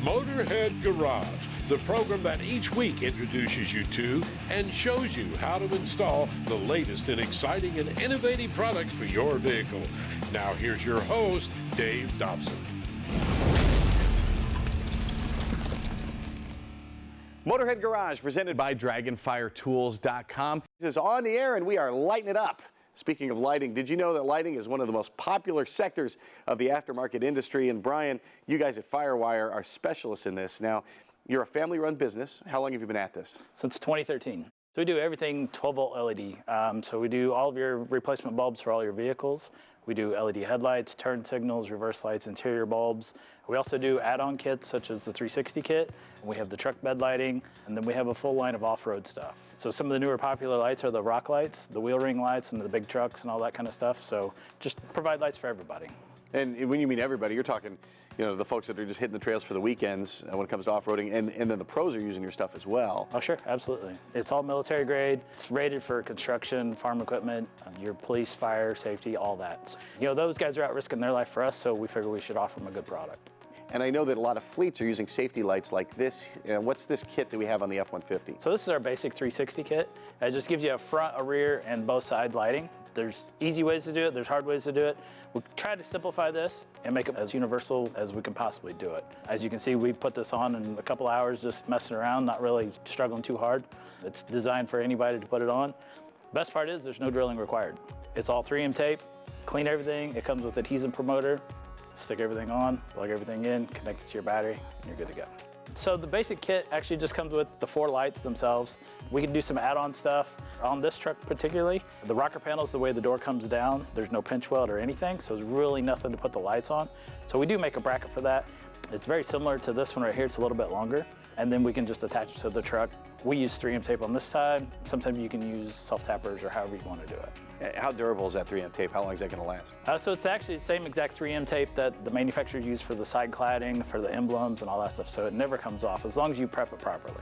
Motorhead Garage, the program that each week introduces you to and shows you how to install the latest in exciting and innovative products for your vehicle. Now here's your host, Dave Dobson. Motorhead Garage, presented by DragonFireTools.com, is on the air, and we are lighting it up. Speaking of lighting, did you know that lighting is one of the most popular sectors of the aftermarket industry? And Brian, you guys at Firewire are specialists in this. Now, you're a family-run business. How long have you been at this? Since 2013. So we do everything 12-volt LED. So we do all of your replacement bulbs for all your vehicles. We do LED headlights, turn signals, reverse lights, interior bulbs. We also do add-on kits such as the 360 kit. We have the truck bed lighting, and then we have a full line of off-road stuff. So some of the newer popular lights are the rock lights, the wheel ring lights, and the big trucks and all that kind of stuff. So just provide lights for everybody. And when you mean everybody, you're talking, you know, the folks that are just hitting the trails for the weekends when it comes to off-roading, and then the pros are using your stuff as well. Oh, sure, absolutely. It's all military grade. It's rated for construction, farm equipment, your police, fire, safety, all that. You know, those guys are out risking their life for us, so we figure we should offer them a good product. And I know that a lot of fleets are using safety lights like this. What's this kit that we have on the F-150? So this is our basic 360 kit. It just gives you a front, a rear, and both side lighting. There's easy ways to do it, there's hard ways to do it. We try to simplify this and make it as universal as we can possibly do it. As you can see, we put this on in a couple hours just messing around, not really struggling too hard. It's designed for anybody to put it on. Best part is there's no drilling required. It's all 3M tape, clean everything. It comes with adhesive promoter. Stick everything on, plug everything in, connect it to your battery, and you're good to go. So the basic kit actually just comes with the 4 lights themselves. We can do some add-on stuff. On this truck particularly, the rocker panels, the way the door comes down, there's no pinch weld or anything, so there's really nothing to put the lights on. So we do make a bracket for that. It's very similar to this one right here, it's a little bit longer, and then we can just attach it to the truck. We use 3M tape on this side. Sometimes you can use self-tappers or however you want to do it. How durable is that 3M tape? How long is that going to last? So it's actually the same exact 3M tape that the manufacturers use for the side cladding, for the emblems and all that stuff, so it never comes off as long as you prep it properly.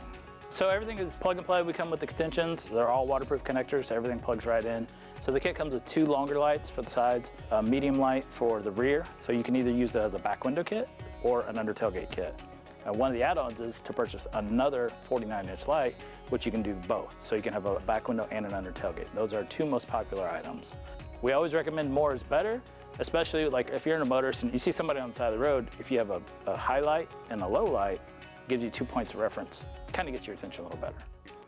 So everything is plug and play. We come with extensions. They're all waterproof connectors, so everything plugs right in. So the kit comes with 2 longer lights for the sides, a medium light for the rear, so you can either use it as a back window kit or an under tailgate kit. One of the add-ons is to purchase another 49-inch light, which you can do both. So you can have a back window and an under tailgate. Those are 2 most popular items. We always recommend more is better, especially like if you're in a motorist and you see somebody on the side of the road, if you have a high light and a low light, it gives you 2 points of reference. Kind of gets your attention a little better.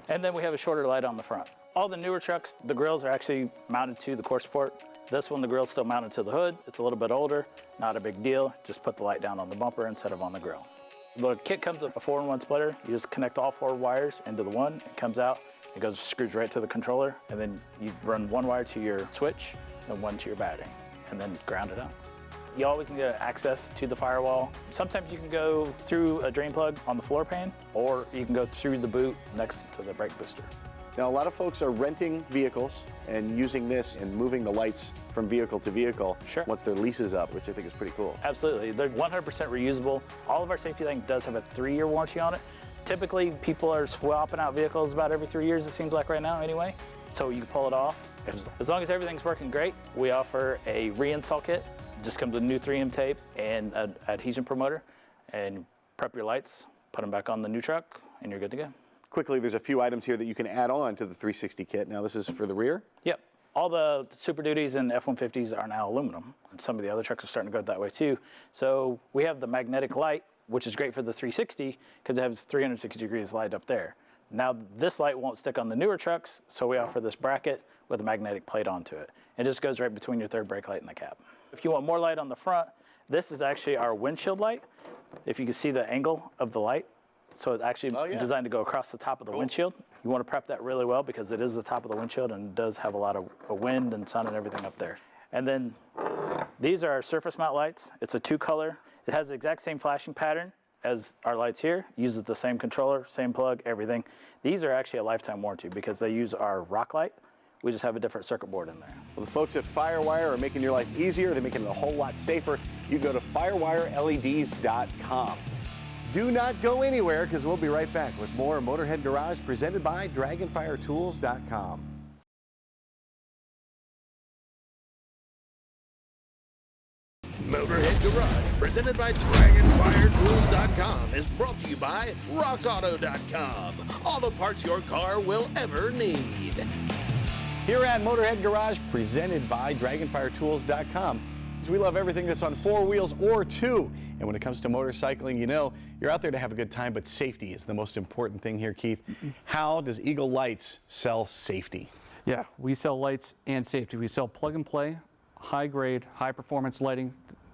And then we have a shorter light on the front. All the newer trucks, the grills are actually mounted to the core support. This one, the grill's still mounted to the hood. It's a little bit older, not a big deal. Just put the light down on the bumper instead of on the grill. The kit comes with a 4-in-1 splitter. You just connect all 4 wires into the one. It comes out, it goes screws right to the controller, and then you run 1 wire to your switch and 1 to your battery, and then ground it up. You always need access to the firewall. Sometimes you can go through a drain plug on the floor pan, or you can go through the boot next to the brake booster. Now, a lot of folks are renting vehicles and using this and moving the lights from vehicle to vehicle once their lease is up, which I think is pretty cool. Absolutely. They're 100% reusable. All of our safety lighting does have a 3-year warranty on it. Typically, people are swapping out vehicles about every 3 years, it seems like right now anyway. So you can pull it off. As long as everything's working great, we offer a reinstall kit. It just comes with new 3M tape and an adhesion promoter, and prep your lights, put them back on the new truck, and you're good to go. Quickly, there's a few items here that you can add on to the 360 kit. Now, this is for the rear? Yep. All the Super Duties and F-150s are now aluminum. Some of the other trucks are starting to go that way too. So we have the magnetic light, which is great for the 360 because it has 360 degrees light up there. Now, this light won't stick on the newer trucks, so we offer this bracket with a magnetic plate onto it. It just goes right between your third brake light and the cab. If you want more light on the front, this is actually our windshield light. If you can see the angle of the light. So it's actually designed to go across the top of the windshield. You want to prep that really well because it is the top of the windshield and it does have a lot of wind and sun and everything up there. And then these are our surface mount lights. It's a 2-color. It has the exact same flashing pattern as our lights here. Uses the same controller, same plug, everything. These are actually a lifetime warranty because they use our rock light. We just have a different circuit board in there. Well, the folks at Firewire are making your life easier. They're making it a whole lot safer. You go to firewireleds.com. Do not go anywhere because we'll be right back with more Motorhead Garage presented by DragonFireTools.com. Motorhead Garage presented by DragonFireTools.com, is brought to you by RockAuto.com. All the parts your car will ever need. Here at Motorhead Garage, presented by DragonFireTools.com. We love everything that's on 4 wheels or 2. And when it comes to motorcycling, you know, you're out there to have a good time, but safety is the most important thing here, Keith. How does Eagle Lights sell safety? Yeah, we sell lights and safety. We sell plug and play, high grade, high performance lighting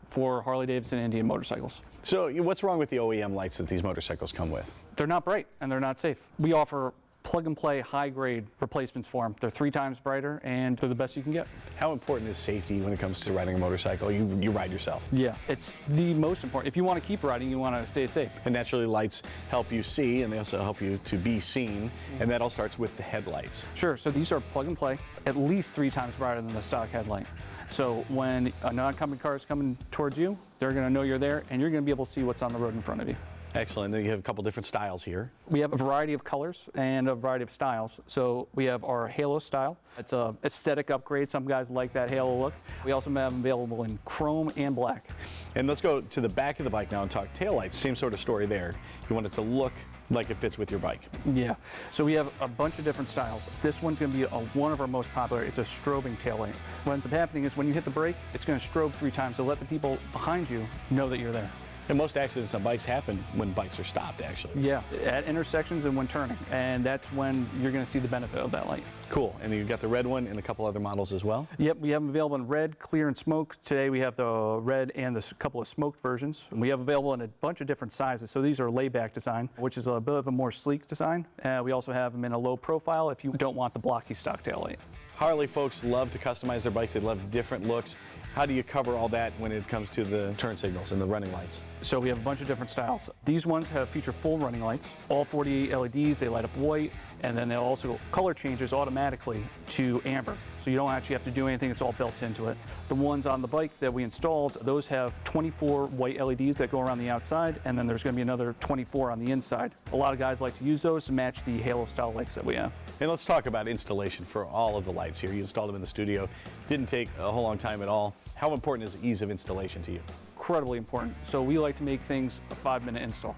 for Harley Davidson and Indian motorcycles. So what's wrong with the OEM lights that these motorcycles come with? They're not bright and they're not safe. We offer plug and play high grade replacements for them. They're 3 times brighter and they're the best you can get. How important is safety when it comes to riding a motorcycle? You ride yourself. Yeah, it's the most important. If you want to keep riding, you want to stay safe. And naturally lights help you see, and they also help you to be seen, and that all starts with the headlights. Sure, so these are plug and play, at least 3 times brighter than the stock headlight. So when an oncoming car is coming towards you, they're going to know you're there and you're going to be able to see what's on the road in front of you. Excellent. Then you have a couple different styles here. We have a variety of colors and a variety of styles. So we have our Halo style. It's an aesthetic upgrade. Some guys like that Halo look. We also have them available in chrome and black. And let's go to the back of the bike now and talk taillights. Same sort of story there. You want it to look like it fits with your bike. Yeah. So we have a bunch of different styles. This one's going to be one of our most popular. It's a strobing taillight. What ends up happening is when you hit the brake, it's going to strobe 3 times to let the people behind you know that you're there. And most accidents on bikes happen when bikes are stopped, actually. Yeah, at intersections and when turning. And that's when you're going to see the benefit of that light. Cool. And you've got the red one and a couple other models as well? Yep, we have them available in red, clear, and smoke. Today we have the red and the couple of smoked versions. And we have available in a bunch of different sizes. So these are layback design, which is a bit of a more sleek design. We also have them in a low profile if you don't want the blocky stock taillight. Harley folks love to customize their bikes. They love different looks. How do you cover all that when it comes to the turn signals and the running lights? So we have a bunch of different styles. These ones feature full running lights, all 48 LEDs, they light up white, and then they'll also color changes automatically to amber. So you don't actually have to do anything, it's all built into it. The ones on the bike that we installed, those have 24 white LEDs that go around the outside, and then there's going to be another 24 on the inside. A lot of guys like to use those to match the Halo style lights that we have. And let's talk about installation for all of the lights here. You installed them in the studio. Didn't take a whole long time at all. How important is ease of installation to you? Incredibly important. So we like to make things a 5-minute install.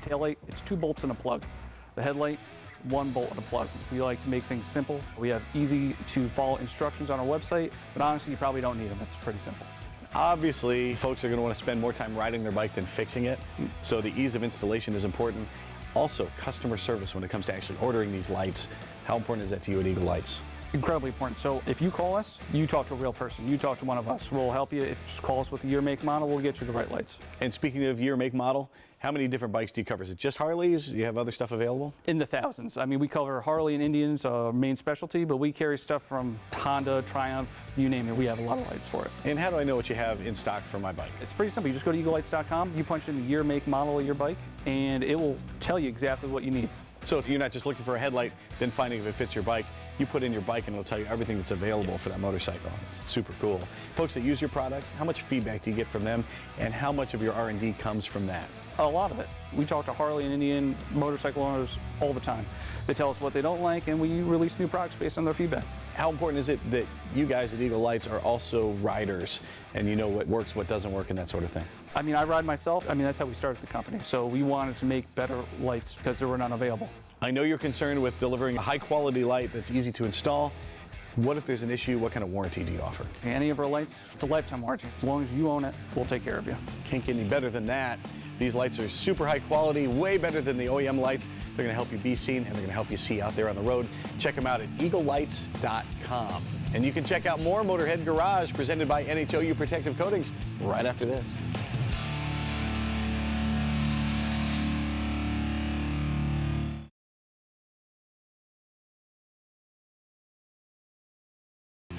Taillight, it's 2 bolts and a plug. The headlight, 1 bolt and a plug. We like to make things simple. We have easy to follow instructions on our website, but honestly, you probably don't need them. It's pretty simple. Obviously, folks are going to want to spend more time riding their bike than fixing it, so the ease of installation is important. Also, customer service when it comes to actually ordering these lights. How important is that to you at Eagle Lights? Incredibly important. So if you call us, you talk to a real person. You talk to one of us. We'll help you. If you call us with a year, make, model, we'll get you the right lights. And speaking of year, make, model, how many different bikes do you cover? Is it just Harleys? Do you have other stuff available? In the thousands. I mean, we cover Harley and Indians, main specialty, but we carry stuff from Honda, Triumph, you name it. We have a lot of lights for it. And how do I know what you have in stock for my bike? It's pretty simple. You just go to eaglelights.com, you punch in the year, make, model of your bike, and it will tell you exactly what you need. So if you're not just looking for a headlight, then finding if it fits your bike, you put in your bike and it'll tell you everything that's available for that motorcycle. It's super cool. Folks that use your products, how much feedback do you get from them, and how much of your R&D comes from that? A lot of it. We talk to Harley and Indian motorcycle owners all the time. They tell us what they don't like, and we release new products based on their feedback. How important is it that you guys at Eagle Lights are also riders and you know what works, what doesn't work, and that sort of thing? I mean, I ride myself. I mean, that's how we started the company. So we wanted to make better lights because there were none available. I know you're concerned with delivering a high-quality light that's easy to install. What if there's an issue? What kind of warranty do you offer? Any of our lights, it's a lifetime warranty. As long as you own it, we'll take care of you. Can't get any better than that. These lights are super high quality, way better than the OEM lights. They're gonna help you be seen, and they're gonna help you see out there on the road. Check them out at eaglelights.com. And you can check out more Motorhead Garage presented by NHOU Protective Coatings right after this.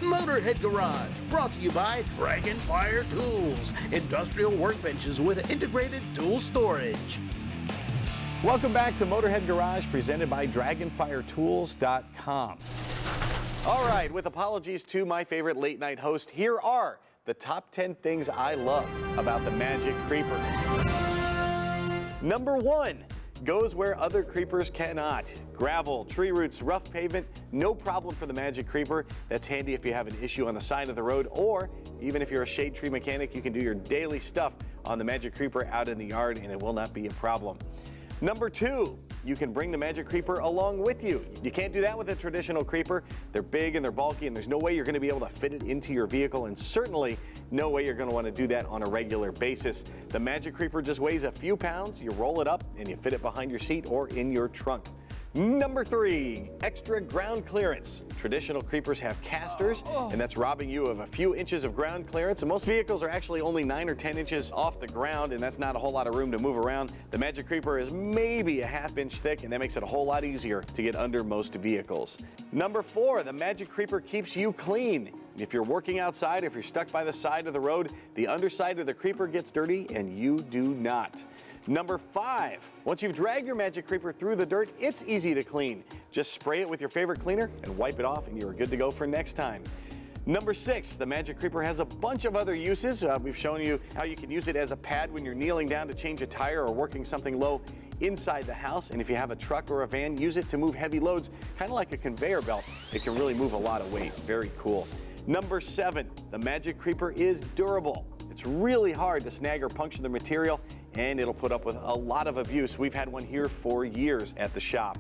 Motorhead Garage, brought to you by Dragonfire Tools, industrial workbenches with integrated tool storage. Welcome back to Motorhead Garage presented by DragonFireTools.com. All right, with apologies to my favorite late night host, here are the top 10 things I love about the Magic Creeper. Number 1. Goes where other creepers cannot. Gravel, tree roots, rough pavement, no problem for the Magic Creeper. That's handy if you have an issue on the side of the road, or even if you're a shade tree mechanic, you can do your daily stuff on the Magic Creeper out in the yard, and it will not be a problem. Number 2, you can bring the Magic Creeper along with you. You can't do that with a traditional creeper. They're big and they're bulky, and there's no way you're going to be able to fit it into your vehicle, and certainly no way you're going to want to do that on a regular basis. The Magic Creeper just weighs a few pounds. You roll it up and you fit it behind your seat or in your trunk. Number 3, extra ground clearance. Traditional creepers have casters, and that's robbing you of a few inches of ground clearance. And most vehicles are actually only 9 or 10 inches off the ground, and that's not a whole lot of room to move around. The Magic Creeper is maybe a ½ inch thick, and that makes it a whole lot easier to get under most vehicles. Number 4, the Magic Creeper keeps you clean. If you're working outside, if you're stuck by the side of the road, the underside of the creeper gets dirty, and you do not. Number 5, once you've dragged your Magic Creeper through the dirt, it's easy to clean. Just spray it with your favorite cleaner and wipe it off, and you're good to go for next time. Number 6, the Magic Creeper has a bunch of other uses. We've shown you how you can use it as a pad when you're kneeling down to change a tire or working something low inside the house. And if you have a truck or a van, use it to move heavy loads, kind of like a conveyor belt. It can really move a lot of weight. Very cool. Number 7, the Magic Creeper is durable. It's really hard to snag or puncture the material, and it'll put up with a lot of abuse. We've had one here for years at the shop.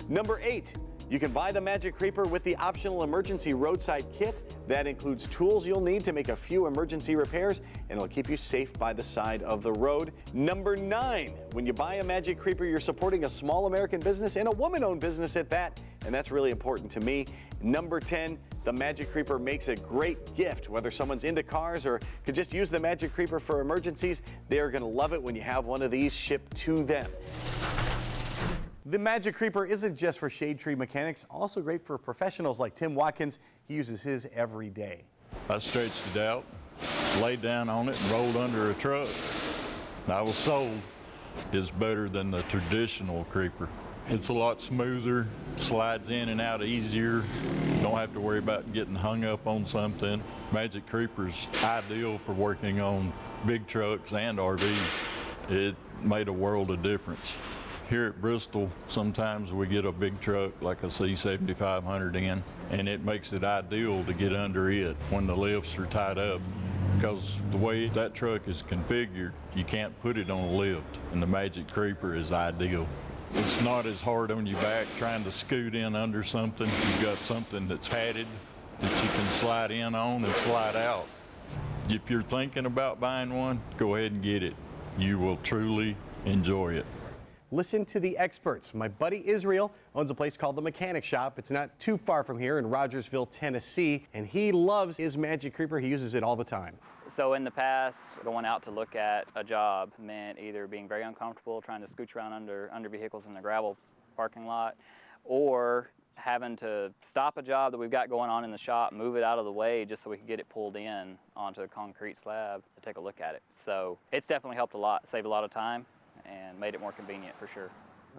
Number 8, you can buy the Magic Creeper with the optional emergency roadside kit. That includes tools you'll need to make a few emergency repairs, and it'll keep you safe by the side of the road. Number 9, when you buy a Magic Creeper, you're supporting a small American business and a woman-owned business at that, and that's really important to me. Number 10, the Magic Creeper makes a great gift. Whether someone's into cars or could just use the Magic Creeper for emergencies, they're going to love it when you have one of these shipped to them. The Magic Creeper isn't just for shade tree mechanics, also great for professionals like Tim Watkins. He uses his every day. I stretched it out, laid down on it, and rolled under a truck. I was sold. It's better than the traditional creeper. It's a lot smoother, slides in and out easier. Don't have to worry about getting hung up on something. Magic Creeper's ideal for working on big trucks and RVs. It made a world of difference. Here at Bristol, sometimes we get a big truck like a C7500 in, and it makes it ideal to get under it when the lifts are tied up. Because the way that truck is configured, you can't put it on a lift, and the Magic Creeper is ideal. It's not as hard on your back trying to scoot in under something. You've got something that's padded that you can slide in on and slide out. If you're thinking about buying one, go ahead and get it. You will truly enjoy it. Listen to the experts. My buddy Israel owns a place called the Mechanic Shop. It's not too far from here in Rogersville, Tennessee, and he loves his Magic Creeper. He uses it all the time. So in the past, going out to look at a job meant either being very uncomfortable trying to scooch around under vehicles in the gravel parking lot, or having to stop a job that we've got going on in the shop, move it out of the way just so we can get it pulled in onto a concrete slab to take a look at it. So it's definitely helped a lot, saved a lot of time, and made it more convenient for sure.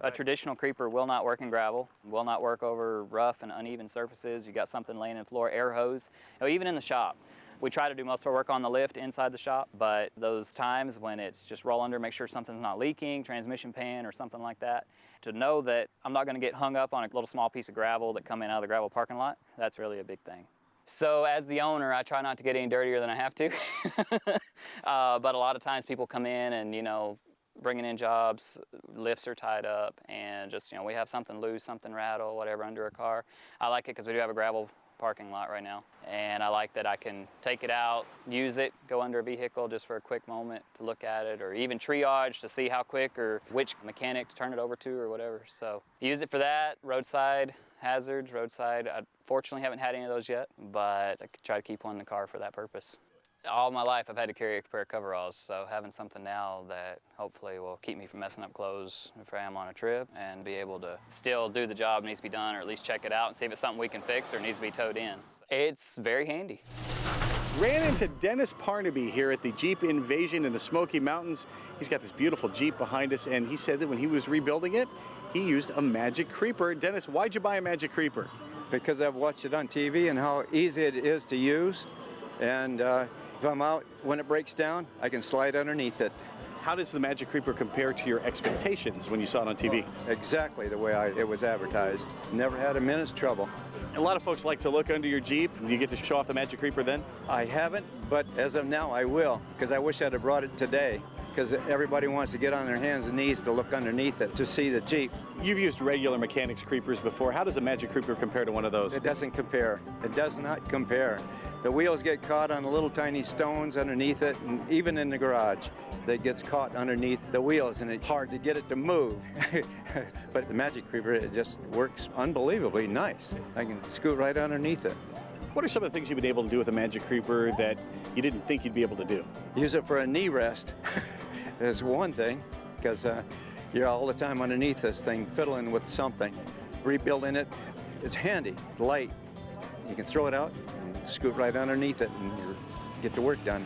A traditional creeper will not work in gravel, will not work over rough and uneven surfaces. You got something laying in the floor, air hose, even in the shop. We try to do most of our work on the lift inside the shop, but those times when it's just roll under, make sure something's not leaking, transmission pan or something like that, to know that I'm not going to get hung up on a little small piece of gravel that come in out of the gravel parking lot, that's really a big thing. So as the owner, I try not to get any dirtier than I have to, but a lot of times people come in and, bringing in jobs, lifts are tied up, and just, we have something loose, something rattle, whatever under a car. I like it because we do have a gravel parking lot right now, and I like that I can take it out, use it, go under a vehicle just for a quick moment to look at it, or even triage to see how quick or which mechanic to turn it over to or whatever. So use it for that, roadside hazards, roadside. I fortunately haven't had any of those yet, but I try to keep one in the car for that purpose. All my life I've had to carry a pair of coveralls, so having something now that hopefully will keep me from messing up clothes if I am on a trip, and be able to still do the job that needs to be done, or at least check it out and see if it's something we can fix or needs to be towed in. It's very handy. Ran into Dennis Parnaby here at the Jeep Invasion in the Smoky Mountains. He's got this beautiful Jeep behind us, and he said that when he was rebuilding it, he used a Magic Creeper. Dennis, why'd you buy a Magic Creeper? Because I've watched it on TV and how easy it is to use, and if I'm out, when it breaks down, I can slide underneath it. How does the Magic Creeper compare to your expectations when you saw it on TV? Exactly the way it was advertised. Never had a minute's trouble. A lot of folks like to look under your Jeep. Do you get to show off the Magic Creeper then? I haven't, but as of now, I will, because I wish I'd have brought it today, because everybody wants to get on their hands and knees to look underneath it to see the Jeep. You've used regular mechanics creepers before. How does a Magic Creeper compare to one of those? It doesn't compare. It does not compare. The wheels get caught on the little tiny stones underneath it, and even in the garage, that gets caught underneath the wheels, and it's hard to get it to move. But the Magic Creeper, it just works unbelievably nice. I can scoot right underneath it. What are some of the things you've been able to do with a Magic Creeper that you didn't think you'd be able to do? Use it for a knee rest is one thing, because you're all the time underneath this thing fiddling with something. Rebuilding it, it's handy, light. You can throw it out and scoot right underneath it and get the work done.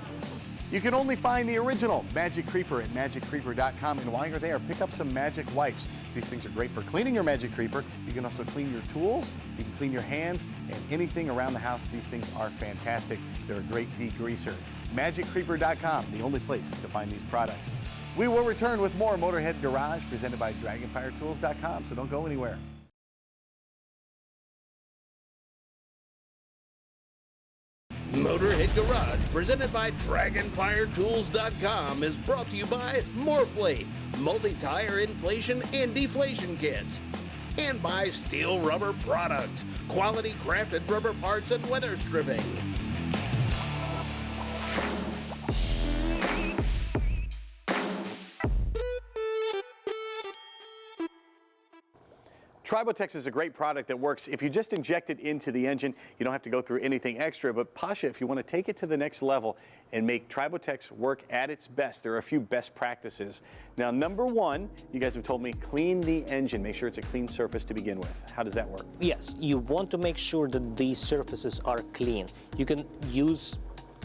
You can only find the original Magic Creeper at magiccreeper.com, and while you're there, pick up some Magic Wipes. These things are great for cleaning your Magic Creeper. You can also clean your tools, you can clean your hands, and anything around the house. These things are fantastic. They're a great degreaser. Magiccreeper.com, the only place to find these products. We will return with more Motorhead Garage presented by DragonFireTools.com, so don't go anywhere. Motorhead Garage, presented by DragonFireTools.com, is brought to you by Morphlate, multi-tire inflation and deflation kits, and by Steel Rubber Products, quality crafted rubber parts and weather stripping. Tribotex is a great product that works. If you just inject it into the engine, you don't have to go through anything extra. But Pasha, if you want to take it to the next level and make Tribotex work at its best, there are a few best practices. Now, number one, you guys have told me, clean the engine. Make sure it's a clean surface to begin with. How does that work? Yes, you want to make sure that these surfaces are clean. You can use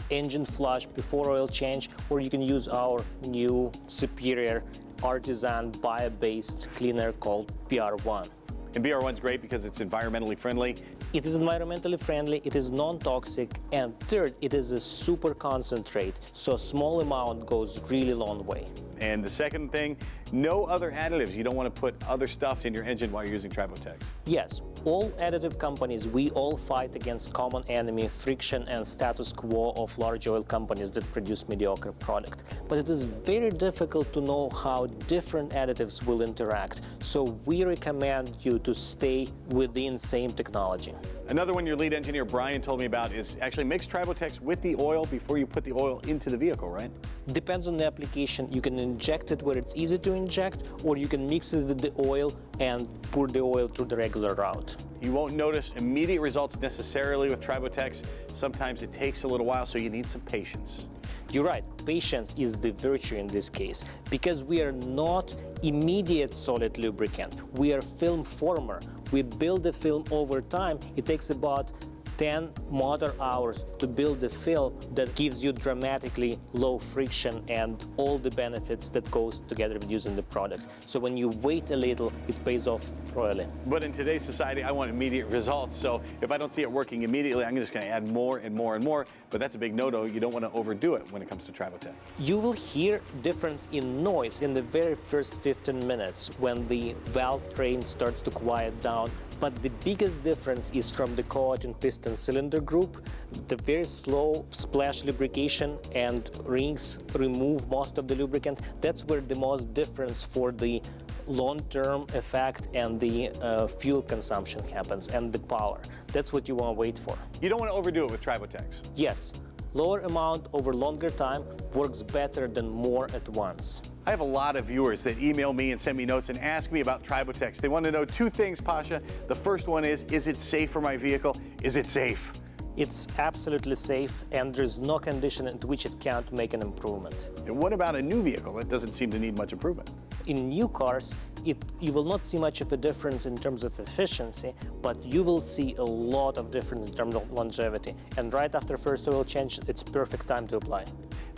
engine flush before oil change, or you can use our new superior artisan bio-based cleaner called PR1. And BR1 is great because it's environmentally friendly. It is environmentally friendly, it is non-toxic, and third, it is a super concentrate, so a small amount goes really long way. And the second thing, no other additives. You don't want to put other stuff in your engine while you're using Tribotex. Yes, all additive companies, we all fight against common enemy, friction and status quo of large oil companies that produce mediocre product. But it is very difficult to know how different additives will interact. So we recommend you to stay within same technology. Another one your lead engineer Brian told me about is actually mix Tribotex with the oil before you put the oil into the vehicle, right? Depends on the application. You can inject it where it's easy to inject, or you can mix it with the oil and pour the oil through the regular route. You won't notice immediate results necessarily with Tribotex. Sometimes it takes a little while, so you need some patience. You're right, patience is the virtue in this case, because we are not immediate solid lubricant. We are film former. We build the film over time. It takes about 10 motor hours to build a film that gives you dramatically low friction and all the benefits that goes together with using the product. So when you wait a little, it pays off royally. But in today's society, I want immediate results. So if I don't see it working immediately, I'm just going to add more and more and more. But that's a big no-no. You don't want to overdo it when it comes to Tribotex. You will hear difference in noise in the very first 15 minutes when the valve train starts to quiet down. But the biggest difference is from the coating and piston cylinder group. The very slow splash lubrication and rings remove most of the lubricant. That's where the most difference for the long-term effect and the fuel consumption happens, and the power. That's what you want to wait for. You don't want to overdo it with Tribotex. Yes. Lower amount over longer time works better than more at once. I have a lot of viewers that email me and send me notes and ask me about Tribotex. They want to know two things, Pasha. The first one is it safe for my vehicle? Is it safe? It's absolutely safe, and there's no condition in which it can't make an improvement. And what about a new vehicle that doesn't seem to need much improvement? In new cars, you will not see much of a difference in terms of efficiency, but you will see a lot of difference in terms of longevity. And right after first oil change, it's perfect time to apply.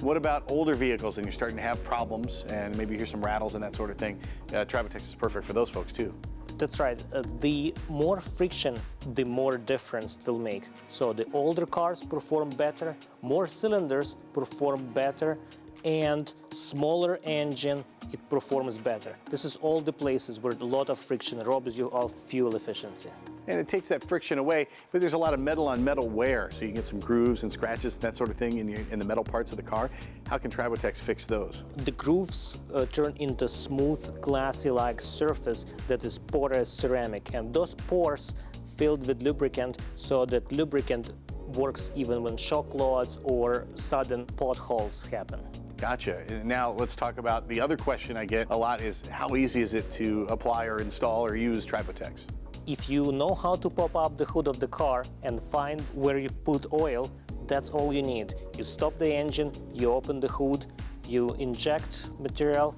What about older vehicles and you're starting to have problems and maybe you hear some rattles and that sort of thing? Tribotex is perfect for those folks too. That's right. The more friction, the more difference it will make. So the older cars perform better, more cylinders perform better, and smaller engine, it performs better. This is all the places where a lot of friction robs you of fuel efficiency. And it takes that friction away, but there's a lot of metal on metal wear, so you can get some grooves and scratches and that sort of thing in the metal parts of the car. How can Tribotex fix those? The grooves turn into smooth, glassy-like surface that is porous ceramic, and those pores filled with lubricant, so that lubricant works even when shock loads or sudden potholes happen. Gotcha. Now let's talk about the other question I get a lot is how easy is it to apply or install or use Tribotex? If you know how to pop up the hood of the car and find where you put oil, that's all you need. You stop the engine, you open the hood, you inject material,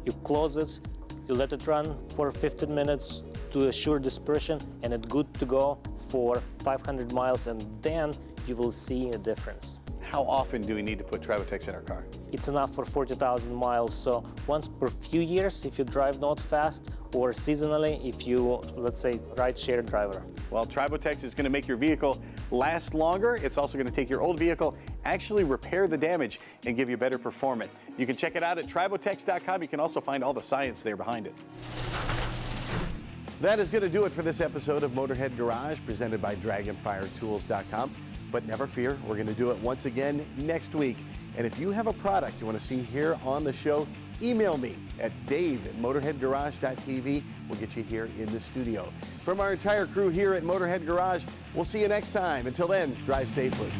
you close it, you let it run for 15 minutes to assure dispersion, and it's good to go for 500 miles, and then you will see a difference. How often do we need to put Tribotex in our car? It's enough for 40,000 miles, so once per few years if you drive not fast, or seasonally if you, let's say, ride-share driver. Well, Tribotex is going to make your vehicle last longer. It's also going to take your old vehicle, actually repair the damage, and give you better performance. You can check it out at tribotex.com. You can also find all the science there behind it. That is going to do it for this episode of Motorhead Garage, presented by DragonFireTools.com. But never fear, we're going to do it once again next week. And if you have a product you want to see here on the show, email me at dave@motorheadgarage.tv. We'll get you here in the studio. From our entire crew here at Motorhead Garage, we'll see you next time. Until then, drive safely.